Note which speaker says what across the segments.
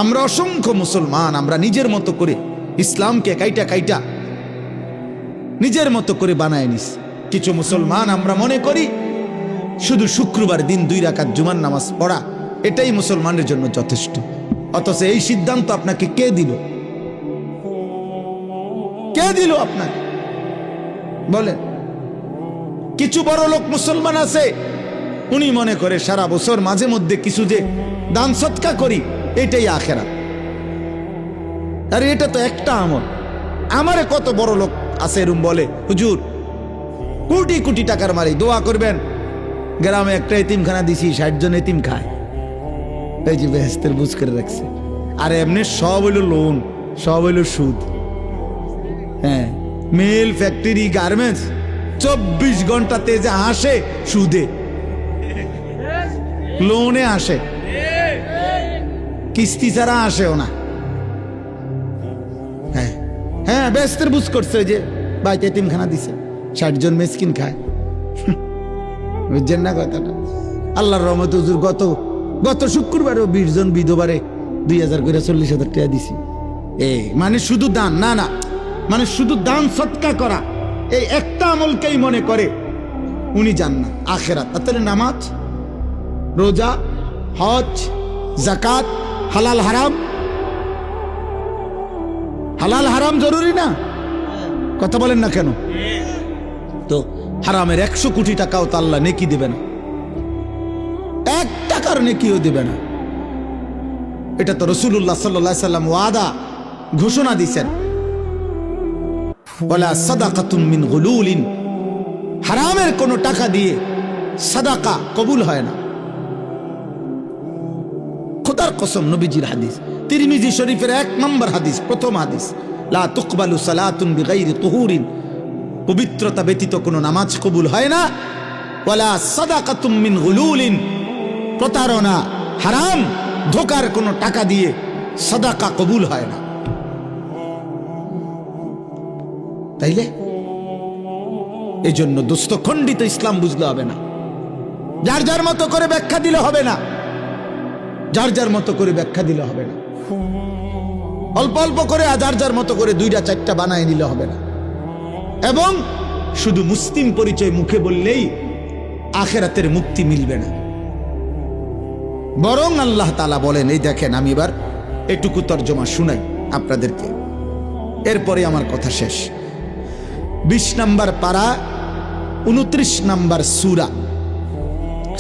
Speaker 1: আমরা অসংখ্য মুসলমান আমরা নিজের মতো করে ইসলামকে কাইটা কাইটা নিজের মতো করে বানায় নিস। কিছু মুসলমান আমরা মনে করি শুধু শুক্রবার দিন 2 রাকাত জুমার নামাজ পড়া এটাই মুসলমানের জন্য যথেষ্ট। অথচ এই সিদ্ধান্ত আপনাকে কে দিল? কে দিল আপনাকে বলেন? কিছু বড় লোক মুসলমান আছে, উনি মনে করে সারা বছর মাঝে মধ্যে কিছু যে দান সৎকা করি এটাই আখেরাত। আরে এটা তো একটা আমল। আমারে কত বড় লোক আছে এরম বলে, হুজুর কোটি কোটি টাকার মারি, দোয়া করবেন গ্রামে একটা এতিমখানা দিছি 60 জন এতিম খায়, এই যে বেহেস্তের বুঝ করে রাখছে। আর এমনি সব হইল লোন, সব হইল সুদ। হ্যাঁ, মিল ফ্যাক্টরি গার্মেন্টস 24 ঘন্টাতে যে আসে সুদে, লোনে আসে, কিস্তি ছাড়া আসেও না। হ্যাঁ হ্যাঁ, বেহেস্তের বুঝ করছে যে বাইতে এতিমখানা দিছে 60 জন মেসকিন খায়। বুঝছেন না কথাটা? আল্লাহর রহমতে হুজুর গত শুক্রবারেও 20 জন বিধবারে 2000 করে 40,000 টাকা দিছি। এই মানে শুধু দান না, না মানে শুধু দান সৎকা করা এই একটা আমলকেই মনে করে উনি যান না আখেরাত। তাহলে নামাজ, রোজা, হজ, যাকাত, হালাল হারাম, হালাল হারাম জরুরি না? কথা বলেন না কেন? তো হারামের 100 কোটি টাকাও তো আল্লাহ নেকি দেবে না, 1 টাকার নেকিও দেবে না। এটা তো রাসূলুল্লাহ সাল্লাল্লাহু আলাইহি সাল্লাম ওয়াদা ঘোষণা দিয়েছেন, ওয়ালা সাদাকাতুন মিন গুলুলিন, হারামের কোন টাকা দিয়ে সাদাকা কবুল হয় না। খোদার কসম, নবীজির হাদিস, তিরমিজি শরীফের 1 নম্বর হাদিস, প্রথম হাদিস, লা তুকবালু সালাতুন বিগাইরি তুহুরিন, পবিত্রতা ব্যতীত কোনো নামাজ কবুল হয় না। ওয়ালা সাদাকাতুম মিন গুলুলিন, প্রতারণা, হারাম, ধোকার কোনো টাকা দিয়ে সাদাকা কবুল হয় না। তাইলে এই জন্য দোস্ত খণ্ডিত ইসলাম বুঝলে হবে না, যার যার মতো করে ব্যাখ্যা দিলে হবে না, যার যার মতো করে ব্যাখ্যা দিলে হবে না, অল্প অল্প করে যার যার মতো করে 2টা 4টা বানায় নিলে হবে না। এবং শুধু মুসলিম পরিচয় মুখে বললেই আখেরাতের মুক্তি মিলবে না। বরং আল্লাহ তাআলা বলেন, এই দেখেন আমি এবার এটুকু তর্জমা শুনাই আপনাদেরকে, এরপরে আমার কথা শেষ। 20 নম্বর পারা 29 নম্বর সূরা,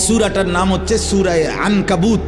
Speaker 1: সূরাটার নাম হচ্ছে সূরা আনকাবুত।